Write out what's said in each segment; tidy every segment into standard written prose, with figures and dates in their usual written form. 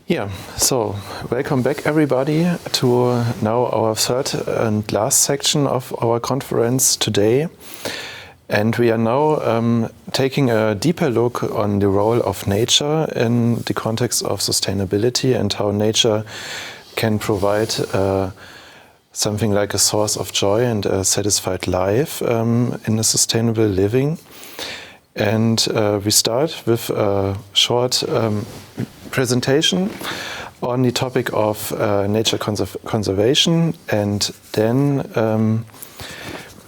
Yeah, so welcome back everybody to now our third and last section of our conference today. And we are now taking a deeper look on the role of nature in the context of sustainability and how nature can provide something like a source of joy and a satisfied life in a sustainable living. And we start with a short presentation on the topic of nature conservation, and then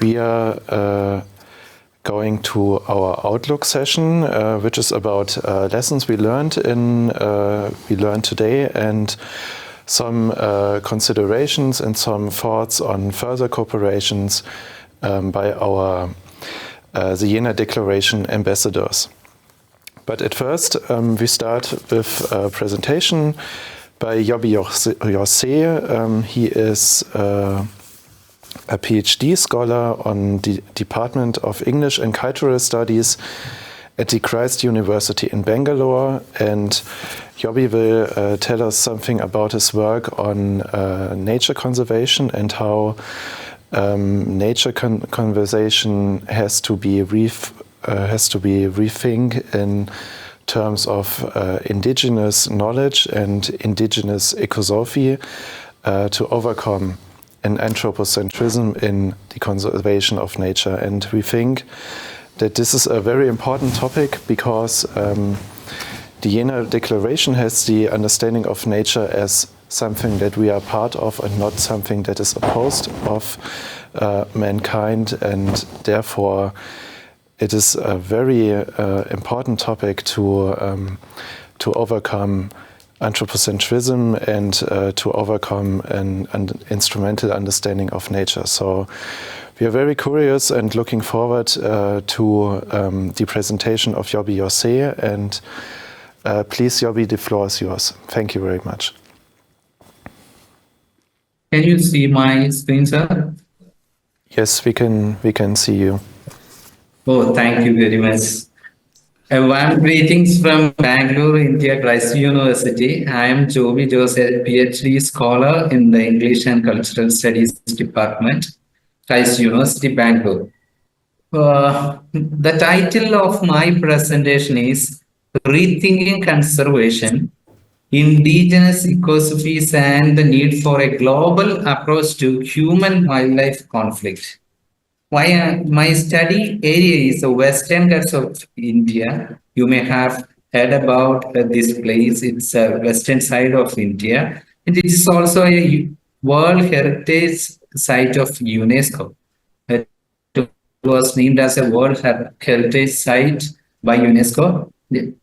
we are going to our Outlook session, which is about lessons we learned today, and some considerations and some thoughts on further cooperations by our the Jena Declaration ambassadors. But at first, we start with a presentation by Joby. He is a PhD scholar on the Department of English and Cultural Studies at the Christ University in Bangalore. And Joby will tell us something about his work on nature conservation and how nature conservation has to be rethink in terms of indigenous knowledge and indigenous ecosophy to overcome an anthropocentrism in the conservation of nature. And we think that this is a very important topic because the Jena Declaration has the understanding of nature as something that we are part of and not something that is opposed of mankind, and therefore it is a very important topic to overcome anthropocentrism and to overcome an instrumental understanding of nature. So we are very curious and looking forward to the presentation of Joby Jose, and please, Joby, the floor is yours. Thank you very much. Can you see my screen, sir? Yes, we can see you. Oh, thank you very much. Warm greetings from Bangalore, India, Christ University. I am Joby Jose, PhD scholar in the English and Cultural Studies Department, Christ University, Bangalore. The title of my presentation is Rethinking Conservation, Indigenous Ecosophies and the Need for a Global Approach to Human-Wildlife Conflict. My study area is the Western Ghats of India. You may have heard about this place. It's the western side of India. And it is also a World Heritage Site of UNESCO. It was named as a World Heritage Site by UNESCO.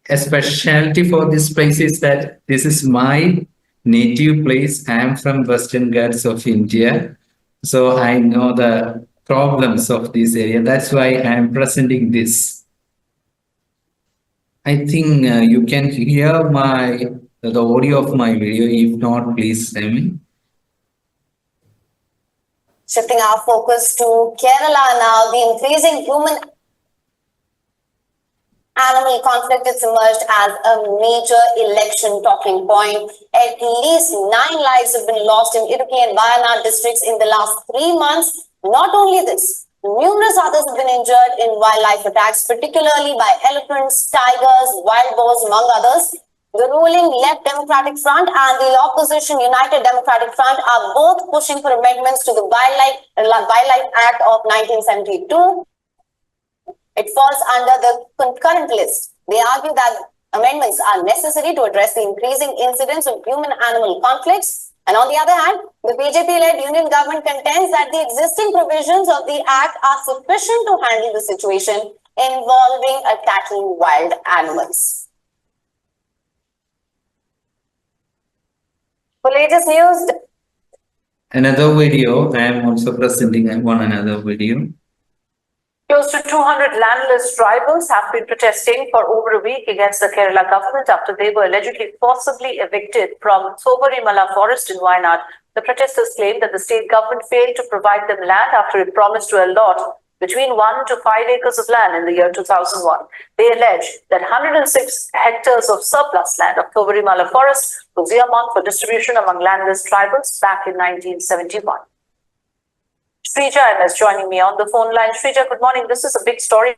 A specialty for this place is that this is my native place. I am from Western Ghats of India. So I know the problems of this area. That's why I am presenting this. I think you can hear the audio of my video. If not, please tell me. Shifting our focus to Kerala now, the increasing human-animal conflict has emerged as a major election talking point. At least 9 lives have been lost in Idukki and Wayanad districts in the last 3 months. Not only this, numerous others have been injured in wildlife attacks, particularly by elephants, tigers, wild boars, among others. The ruling Left Democratic Front and the opposition United Democratic Front are both pushing for amendments to the Wildlife Act of 1972. It falls under the concurrent list. They argue that amendments are necessary to address the increasing incidence of human-animal conflicts. And on the other hand, the BJP-led union government contends that the existing provisions of the Act are sufficient to handle the situation involving attacking wild animals. For latest news, Another video, I am also presenting another video. Close to 200 landless tribals have been protesting for over a week against the Kerala government after they were allegedly forcibly evicted from Thobarimala forest in Wayanad. The protesters claim that the state government failed to provide them land after it promised to allot between 1 to 5 acres of land in the year 2001. They allege that 106 hectares of surplus land of Thobarimala forest was earmarked for distribution among landless tribals back in 1971. Shrija is joining me on the phone line. Shrija, good morning. This is a big story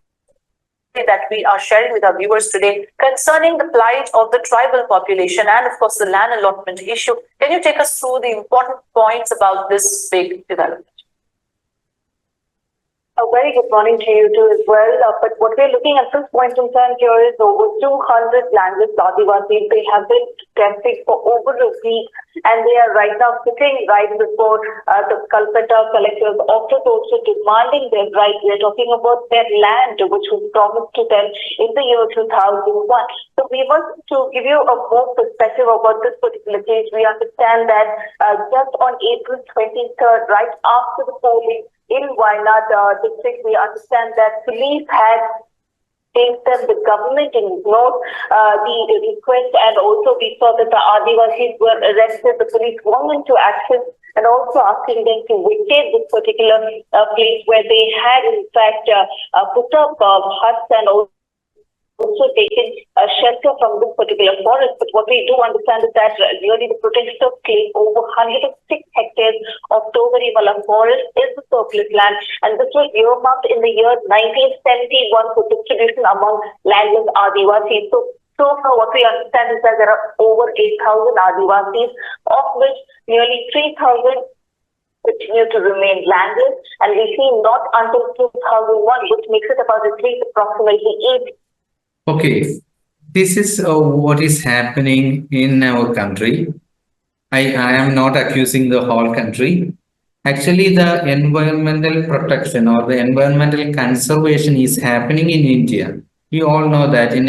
that we are sharing with our viewers today concerning the plight of the tribal population and, of course, the land allotment issue. Can you take us through the important points about this big development? A very good morning to you too as well. But what we're looking at this point in time here is over 200 landless Adivasis. They have been tested for over a week, and they are right now sitting right before the Calcutta collector's office, also demanding their right. We're talking about their land, which was promised to them in the year 2001. So we want to give you a more perspective about this particular case. We understand that just on April 23rd, right after the polling in Wayanad district, we understand that police had taken the government ignored the request, and also we saw that the Adivasis were arrested. The police went into action and also asking them to vacate this particular place where they had in fact put up huts and also taken shelter from this particular forest. But what we do understand is that really the protesters claim over 106 hectares of Thobarimala forest is the surplus land, and this was earmarked in the year 1971 for distribution among landless Adivasis. So far what we understand is that there are over 8,000 Adivasis, of which nearly 3,000 continue to remain landless, and we see not until 2001, which makes it about at least approximately 8. Okay, this is what is happening in our country. I am not accusing the whole country. Actually, the environmental protection or the environmental conservation is happening in India. You all know that in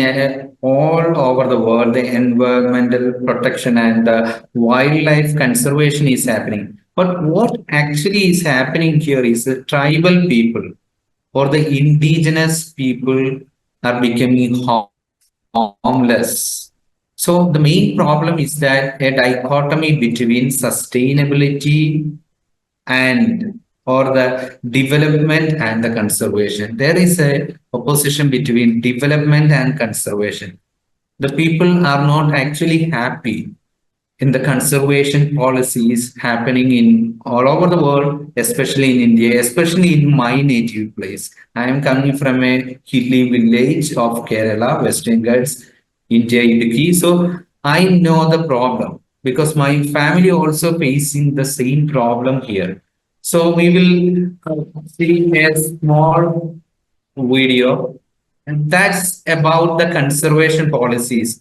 all over the world, the environmental protection and the wildlife conservation is happening. But what actually is happening here is the tribal people or the indigenous people are becoming homeless. So the main problem is that a dichotomy between sustainability and or the development and the conservation. There is a opposition between development and conservation. The people are not actually happy in the conservation policies happening in all over the world, especially in India, especially in my native place. I am coming from a hilly village of Kerala, Western Ghats, India, Indige. So I know the problem because my family also facing the same problem here. So we will see a small video, and that's about the conservation policies.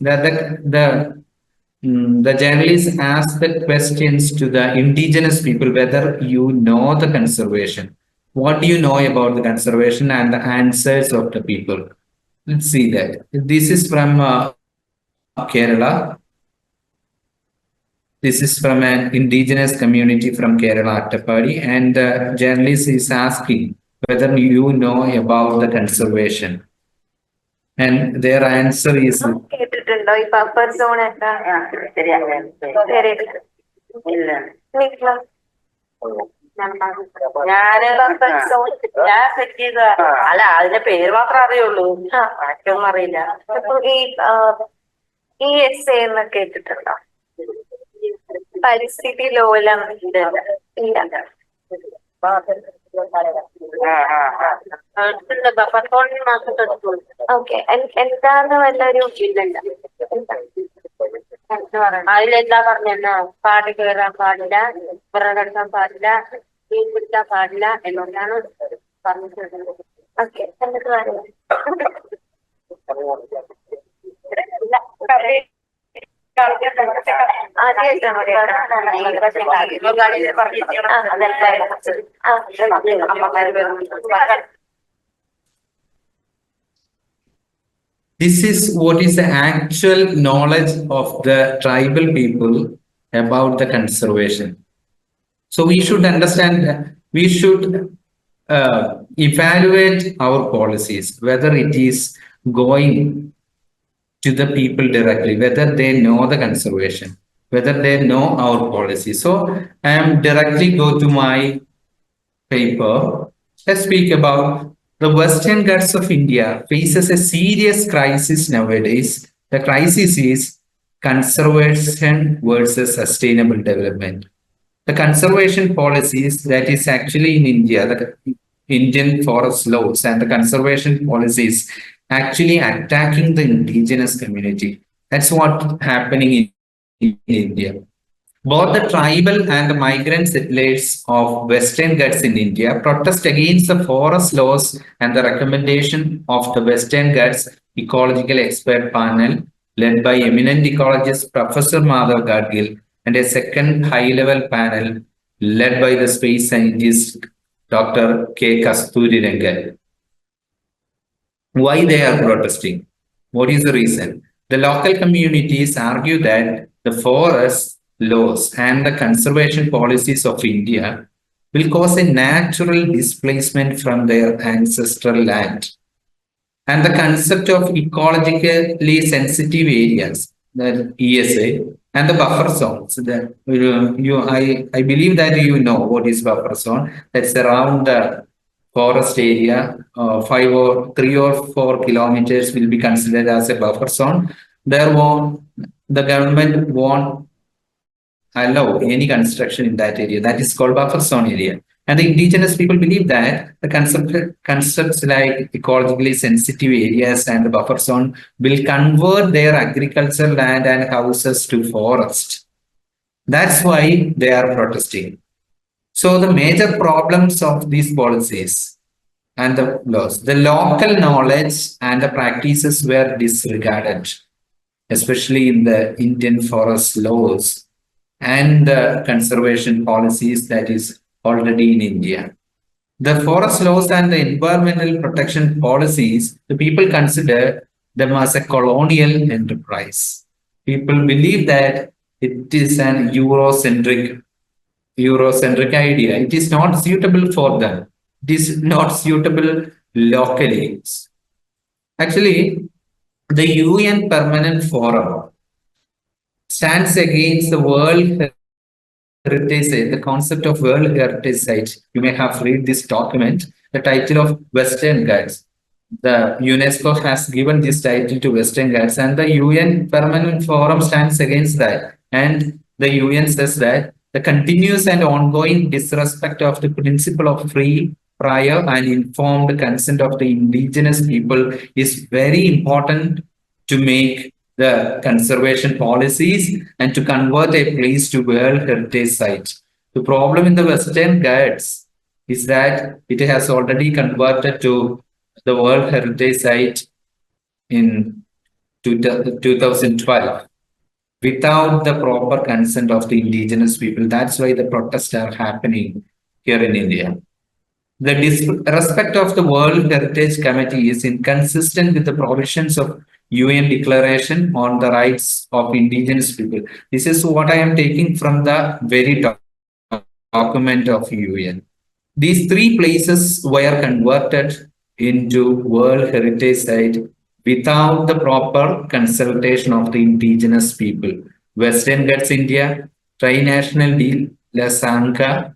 The journalists ask the questions to the indigenous people whether you know the conservation. What do you know about the conservation, and the answers of the people? Let's see that. This is from Kerala. This is from an indigenous community from Kerala, Attapadi, and the journalist is asking whether you know about the conservation. And their answer is കേട്ടിട്ടുണ്ടോ ഈ buffer zone എന്താ ഞാൻ set ചെയ്ത അല്ല അതിന്റെ പേര് മാത്രമേ അറിയുള്ളൂ, മാറ്റമൊന്നും അറിയില്ല. ഈ ESA എന്ന് കേട്ടിട്ടുണ്ടോ? പരിസ്ഥിതി ലോലം ഇല്ല. ഓക്കെ, എന്താന്ന് വല്ലൊരു അതിലെന്താ പറഞ്ഞ പാട് കയറാൻ പാടില്ല, വിറകെടുക്കാൻ പാടില്ല, മീൻ പിടിക്കാൻ പാടില്ല എന്നൊക്കെയാണ് പറഞ്ഞിട്ടുള്ളത്. ഓക്കെ, എന്നിട്ട് this is what is the actual knowledge of the tribal people about the conservation. So we should understand that we should evaluate our policies, whether it is going to the people directly, whether they know the conservation, whether they know our policy. So I am directly go to my paper Let's speak about the Western Ghats of India faces a serious crisis nowadays. The crisis is conservation versus sustainable development. The conservation policies that is actually in India, the Indian forest laws and the conservation policies actually attacking the indigenous community. That's what happening in India. Both the tribal and the migrant settlers of Western Ghats in India protest against the forest laws and the recommendation of the Western Ghats Ecological Expert Panel led by eminent ecologist Professor Madhav Gadgil and a second high-level panel led by the space scientist Dr. K. Kasturi Rangan. Why they are protesting? What is the reason? The local communities argue that the forest laws and the conservation policies of India will cause a natural displacement from their ancestral land. And the concept of ecologically sensitive areas, the ESA, and the buffer zones. I believe that you know what is buffer zone. That's around the forest area, 3 or 4 kilometers will be considered as a buffer zone. The government won't allow any construction in that area. That is called buffer zone area. And the indigenous people believe that the concepts like ecologically sensitive areas and the buffer zone will convert their agricultural land and houses to forest. That's why they are protesting. So the major problems of these policies and the laws, the local knowledge and the practices were disregarded, especially in the Indian forest laws and the conservation policies that is already in India. The forest laws and the environmental protection policies, the people consider them as a colonial enterprise. People believe that it is an Eurocentric idea. It is not suitable for them. It is not suitable locally. Actually, the UN Permanent Forum stands against the World Heritage Site, the concept of World Heritage Site. You may have read this document, the title of Western Ghats. The UNESCO has given this title to Western Ghats, and the UN Permanent Forum stands against that. And the UN says that the continuous and ongoing disrespect of the principle of free, prior, and informed consent of the indigenous people is very important to make the conservation policies and to convert a place to World Heritage Site. The problem in the Western Ghats is that it has already converted to the World Heritage Site in 2012 without the proper consent of the indigenous people. That's why the protests are happening here in India. The disrespect of the World Heritage Committee is inconsistent with the provisions of UN Declaration on the Rights of Indigenous People. This is what I am taking from the very document of UN. These 3 places were converted into World Heritage Site without the proper consultation of the indigenous people. Western Ghats, India, Tri-National de la Sanka,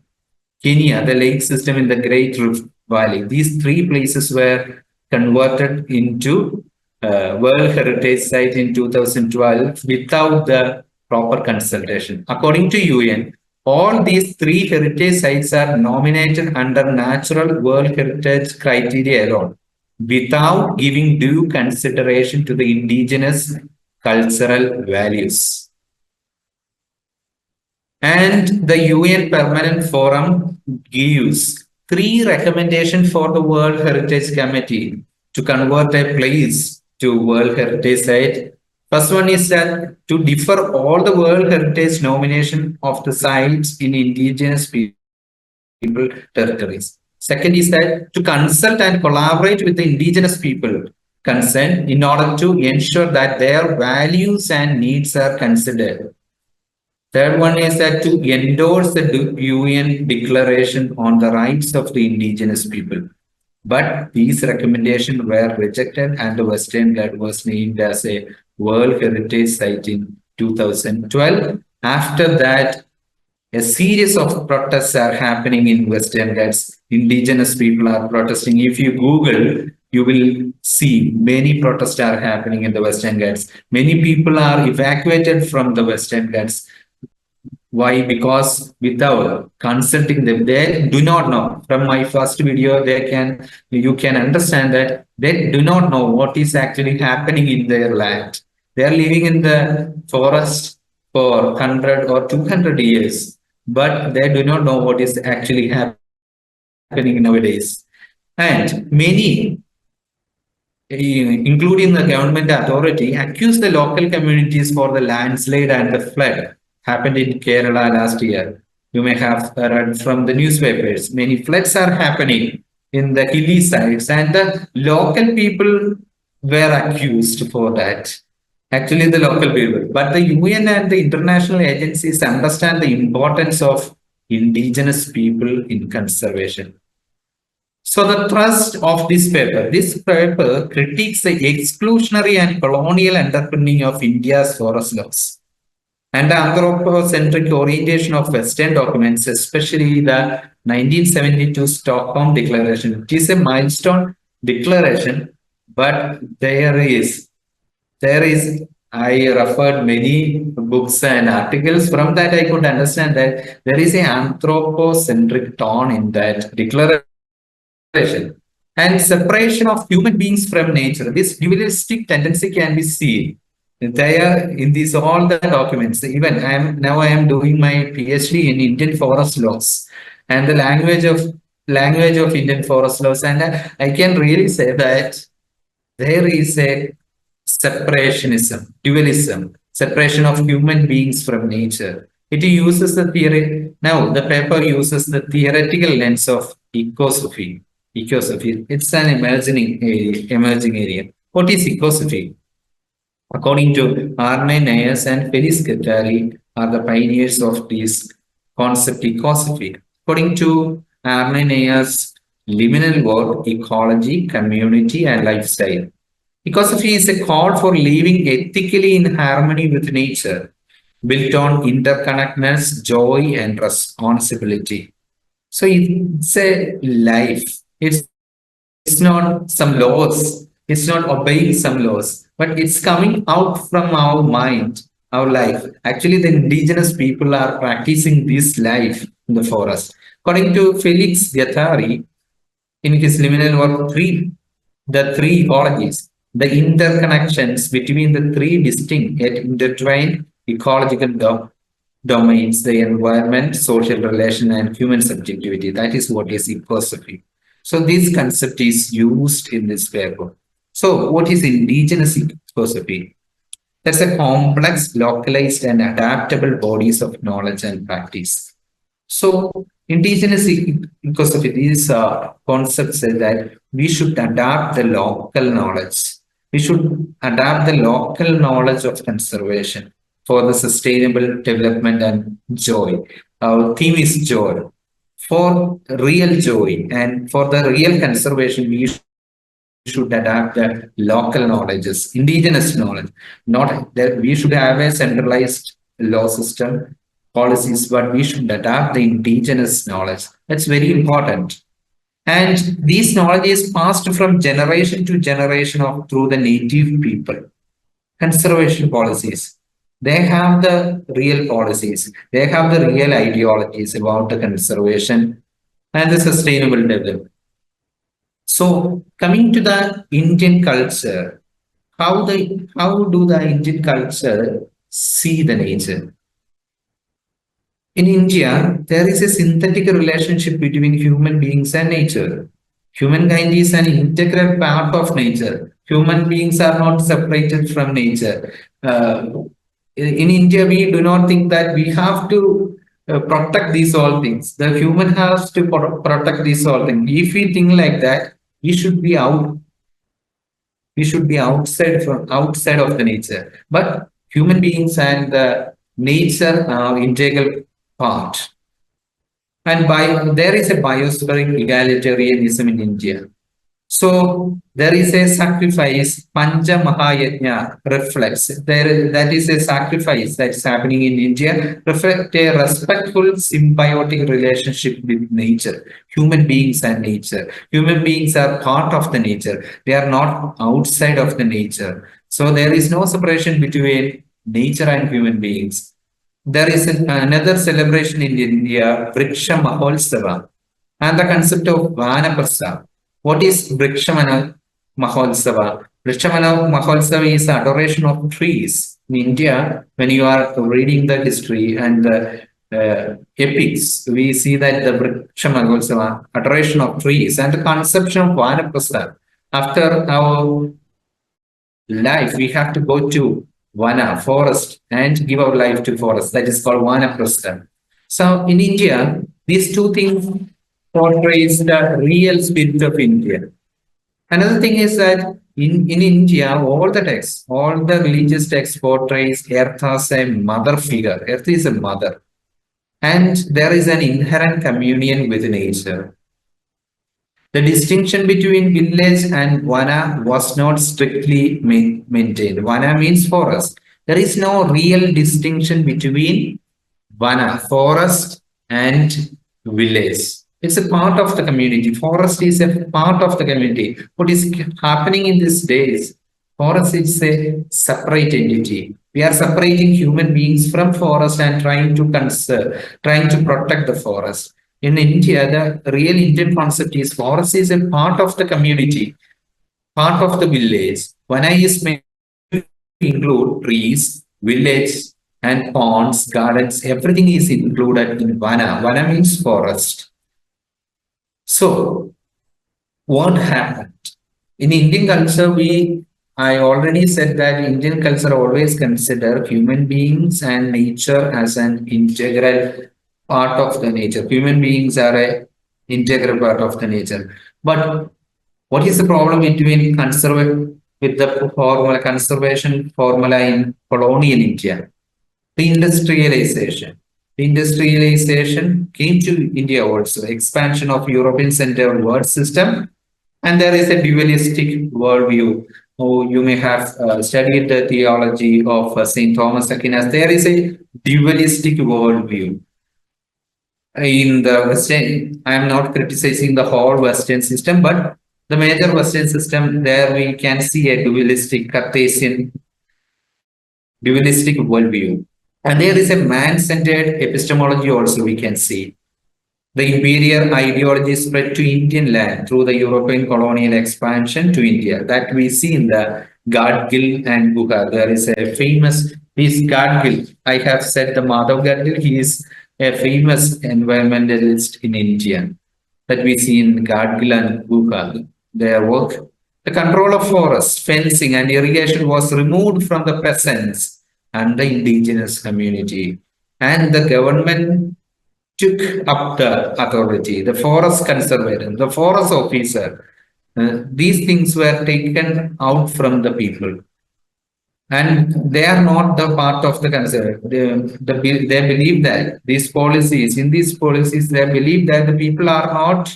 Kenya, the lake system in the Great Rift Valley. These 3 places were converted into World Heritage Site in 2012 without the proper consultation. According to UN, all these 3 heritage sites are nominated under natural World Heritage criteria alone, without giving due consideration to the indigenous cultural values. And the UN Permanent Forum gives 3 recommendations for the World Heritage Committee to convert a place to World Heritage Site. First one is that to defer all the World Heritage nomination of the sites in indigenous people territories. Second is that to consult and collaborate with the indigenous people concerned in order to ensure that their values and needs are considered. Third one is that to endorse the UN Declaration on the Rights of the Indigenous People. But these recommendations were rejected and the Western Ghats was named as a World Heritage Site in 2012. After that, a series of protests are happening in Western Ghats. Indigenous people are protesting. If you Google, you will see many protests are happening in the Western Ghats. Many people are evacuated from the Western Ghats. Why? Because without consulting them, they do not know. From my first video, you can understand that they do not know what is actually happening in their land. They are living in the forest for 100 or 200 years, but they do not know what is actually happening nowadays. And many, including the government authority, accuse the local communities for the landslide and the flood happened in Kerala last year. You may have read from the newspapers. Many floods are happening in the hilly sides, and the local people were accused for that. Actually, the local people. But the UN and the international agencies understand the importance of indigenous people in conservation. So the thrust of this paper critiques the exclusionary and colonial underpinning of India's forest laws and the anthropocentric orientation of Western documents, especially the 1972 Stockholm Declaration. It is a milestone declaration, but I referred many books and articles. From that, I could understand that there is an anthropocentric tone in that declaration and separation of human beings from nature. This dualistic tendency can be seen there in these all the documents. Even I am doing my PhD in Indian forest laws and the language of Indian forest laws, and I can really say that there is a separationism, dualism, separation of human beings from nature. It uses the theory. Now, the paper uses the theoretical lens of ecosophy. It's an emerging area. What is ecosophy? According to Arne Nayas and Felix Guattari are the pioneers of this concept ecosophy. According to Arne Nayas' liminal word, ecology, community, and lifestyle. Ecosophy is a call for living ethically in harmony with nature, built on interconnectedness, joy, and responsibility. So it's a life. It's not some laws. It's not obeying some laws, but it's coming out from our mind, our life. Actually, the indigenous people are practicing this life in the forest. According to Felix Guattari, in his liminal work, the three ecologies, the interconnections between the three distinct yet intertwined ecological domains, the environment, social relation, and human subjectivity. That is what is ecosophy. So this concept is used in this paper. So what is indigenous ecosophy? That's a complex, localized, and adaptable bodies of knowledge and practice. So indigenous ecosophy, these concepts say that we should adapt the local knowledge. We should adapt the local knowledge of conservation for the sustainable development and joy. Our theme is joy. For real joy and for the real conservation, we should adapt the local knowledges, indigenous knowledge. Not that we should have a centralized law system, policies, but we should adapt the indigenous knowledge. That's very important. And this knowledge is passed from generation to generation through the native people. Conservation policies. They have the real policies. They have the real ideologies about the conservation and the sustainable development. So coming to the Indian culture, how do the Indian culture see the nature? In India, there is a synthetic relationship between human beings and nature. Humankind is an integral part of nature. Human beings are not separated from nature. In India, we do not think that we have to protect these all things. The human has to protect these all things. If we think like that, we should be out. We should be outside of the nature. But human beings and nature are integral part. And there is a biospheric egalitarianism in India. So there is a sacrifice, Pancha Mahayajna reflects. That is a sacrifice that's happening in India, reflect a respectful symbiotic relationship with nature, human beings and nature. Human beings are part of the nature. They are not outside of the nature. So there is no separation between nature and human beings. There is another celebration in India, Vriksha Maholsava, and the concept of Vanaprastha. What is Vriksha Maholsava? Vriksha Maholsava is adoration of trees. In India, when you are reading the history and the epics, we see that the Vriksha Maholsava, adoration of trees, and the conception of Vanaprastha. After our life, we have to go to Vana, forest, and give our life to forest. That is called Vanaprastha. So in India, these two things portrays the real spirit of India. Another thing is that in India, all the texts, all the religious texts portrays Earth as a mother figure. Earth is a mother. And there is an inherent communion with nature. The distinction between village and vana was not strictly maintained. Vana means forest. There is no real distinction between vana, forest, and village. It's a part of the community. Forest is a part of the community. What is happening in these days? Forest is a separate entity. We are separating human beings from forest and trying to conserve, trying to protect the forest. In India, the real Indian concept is forest is a part of the community, part of the village. Vana is meant to include trees, village, and ponds, gardens. Everything is included in Vana. Vana means forest. So, what happened? In Indian culture, I already said that Indian culture always consider human beings and nature as an integral part of the nature. Human beings are an integral part of the nature. But what is the problem between with the formula, conservation formula in colonial India? The industrialization. The industrialization came to India also, expansion of European-centered world system, and there is a dualistic worldview. Oh, you may have studied the theology of St. Thomas Aquinas. There is a dualistic worldview. In the Western, I am not criticizing the whole Western system, but the major Western system, there we can see a dualistic Cartesian worldview. And there is a man-centered epistemology also we can see. The imperial ideology spread to Indian land through the European colonial expansion to India. That we see in the Gadgil and Guha. There is a famous, this Gadgil, I have said the Madhav Gadgil, he is a famous environmentalist in India that we see in Gadgil and Guha, their work. The control of forests, fencing and irrigation was removed from the peasants and the indigenous community. And the government took up the authority, the forest conservator, the forest officer. These things were taken out from the people. And they are not the part of the conservator. They believe that these policies, they believe that the people are not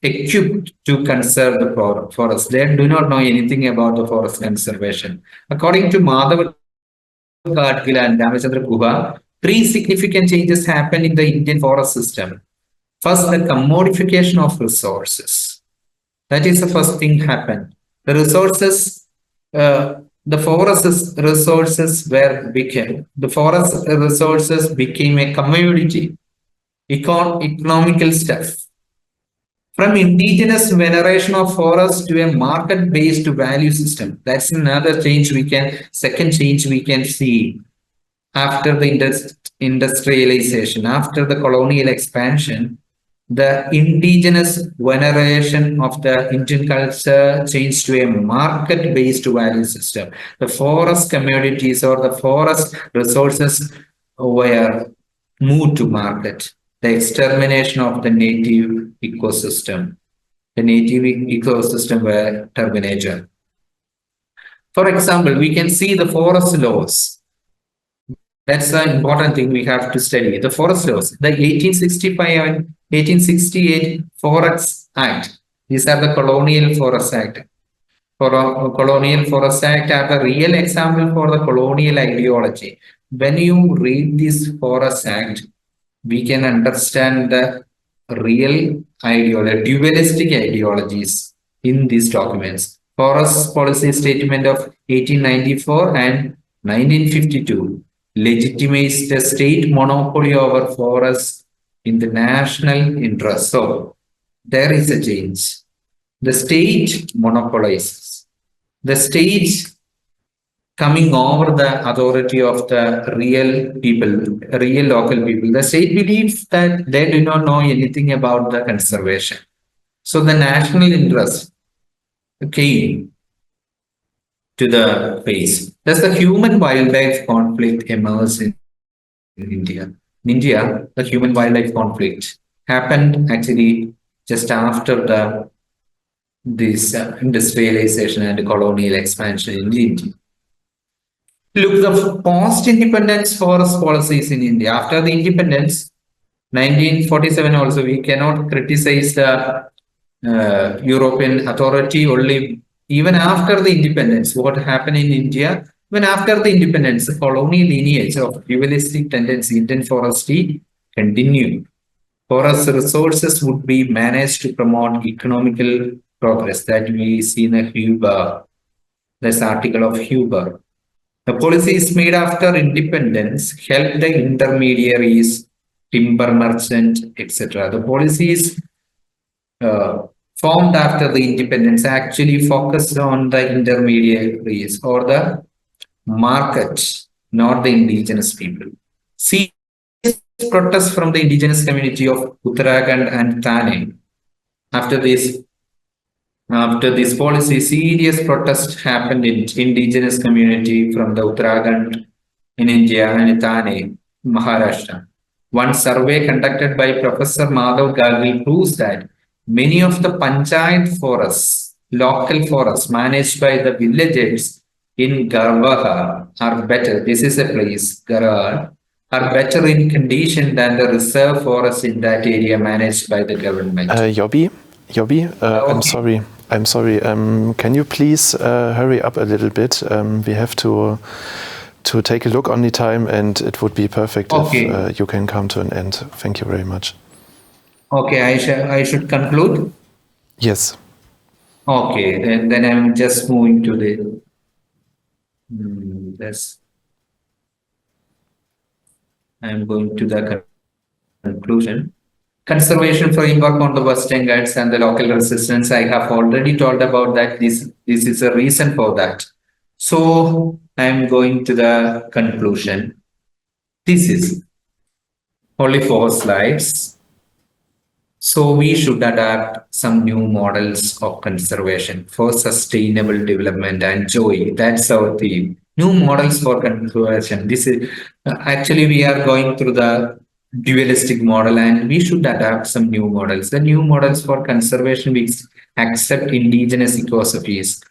equipped to conserve the forest. They do not know anything about the forest conservation. According to Madhav Gadgil and Ramachandra Guha, three significant changes happened in the Indian forest system. First, the commodification of resources. That is the first thing happened. The resources, the forest resources became a commodity, economical stuff. From indigenous veneration of forests to a market-based value system. That's another change second change we can see after the industrialization, after the colonial expansion. The indigenous veneration of the Indian culture changed to a market-based value system. The forest communities or the forest resources were moved to market. The extermination of the native ecosystem. The native ecosystem were terminated. For example, we can see the forest laws. That's the important thing we have to study. The forest laws. The 1865 and 1868 Forest Act These are the Colonial Forest Act. Colonial Forest Act are the real example for the colonial ideology. When you read this Forest Act, we can understand the real ideology, dualistic ideologies in these documents. Forest Policy Statement of 1894 and 1952 legitimates the state monopoly over forests in the national interest. So there is a change. The state monopolizes. The state coming over the authority of the real people, real local people. The state believes that they do not know anything about the conservation. So the national interest came to the face. Thus the human-wildlife conflict emerged in India. In India, the human-wildlife conflict happened actually just after this industrialization and colonial expansion in India. Look, the post-independence forest policies in India. After the independence, 1947 also, we cannot criticize the European authority only. Even after the independence, what happened in India, when after the independence, the colonial lineage of dualistic tendency, Indian forestry continued. Forest resources would be managed to promote economical progress that we see in Huber, this article of Huber. The policies made after independence helped the intermediaries, timber merchant, etc. The policies formed after the independence actually focused on the intermediaries or the market, not the indigenous people. See protests from the indigenous community of Uttarakhand and Thane. After this policy, serious protests happened in indigenous community from the Uttarakhand in India and Thane, Maharashtra. One survey conducted by Professor Madhav Galvi proves that many of the panchayat forests, local forests managed by the villagers in Garvaha are better. This is a place, Garvaha, are better in condition than the reserve forests in that area managed by the government. Joby, okay. I'm sorry. Can you please hurry up a little bit? We have to take a look on the time, and it would be perfect if you can come to an end. Thank you very much. Okay, I should conclude? Yes. Okay, then I'm just moving to the I'm going to the conclusion. Conservation framework on the Western Ghats and the local resistance. I have already told about that. This is a reason for that. So I'm going to the conclusion. This is only 4 slides. So we should adapt some new models of conservation for sustainable development and joy. That's our theme. New models for conservation. This is actually we are going through the dualistic model, and we should adapt some new models. The new models for conservation, we accept indigenous ecosophies.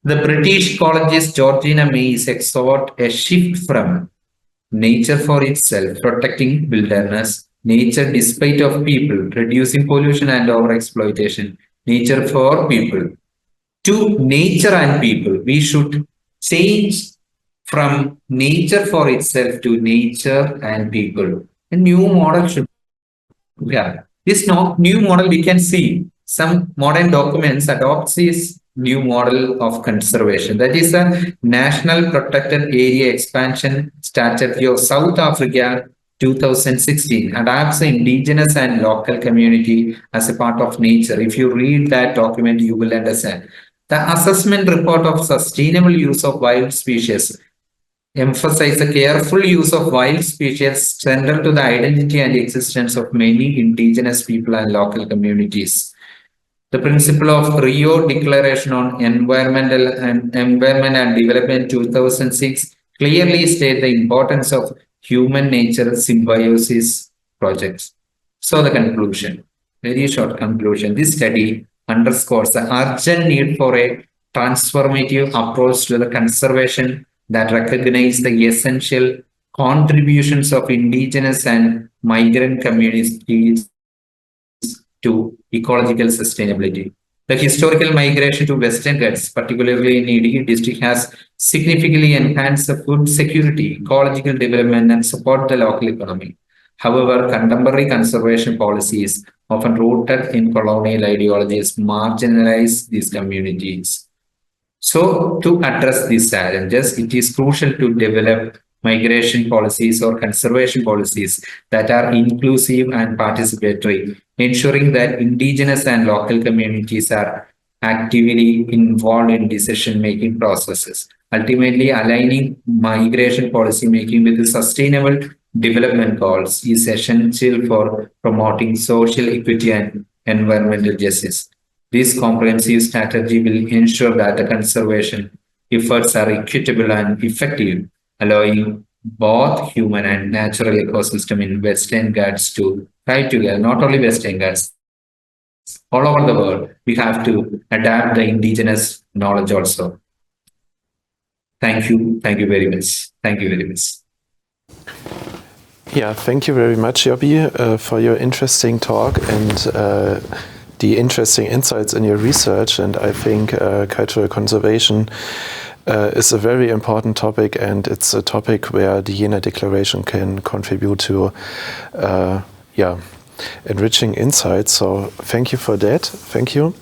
The British ecologist Georgina Mays exhort a shift from nature for itself, protecting wilderness, nature despite of people, reducing pollution and overexploitation, nature for people, to nature and people. We should change from nature for itself to nature and people. A new model should this new model, we can see some modern documents adopts this new model of conservation. That is a National Protected Area Expansion Strategy of South Africa 2016, adapts the indigenous and local community as a part of nature. If you read that document, you will understand. The assessment report of sustainable use of wild species emphasize the careful use of wild species central to the identity and existence of many indigenous people and local communities. The principle of Rio Declaration on Environment and Development 2006 clearly state the importance of human-nature symbiosis projects. So the conclusion, very short conclusion. This study underscores the urgent need for a transformative approach to the conservation that recognize the essential contributions of indigenous and migrant communities to ecological sustainability. The historical migration to Western Ghats, particularly in Indige district, has significantly enhanced the food security, ecological development, and support the local economy. However, contemporary conservation policies, often rooted in colonial ideologies, marginalize these communities. So, to address these challenges, it is crucial to develop migration policies or conservation policies that are inclusive and participatory, ensuring that indigenous and local communities are actively involved in decision-making processes. Ultimately, aligning migration policy making with the sustainable development goals is essential for promoting social equity and environmental justice. This comprehensive strategy will ensure that the conservation efforts are equitable and effective, allowing both human and natural ecosystem in Western Ghats to thrive together. Not only Western Ghats, all over the world, we have to adapt the indigenous knowledge also. Thank you. Thank you very much. Thank you very much. Yeah, thank you very much, Joby, for your interesting talk and the interesting insights in your research. And I think cultural conservation is a very important topic, and it's a topic where the Jena Declaration can contribute to enriching insights. So thank you for that. Thank you.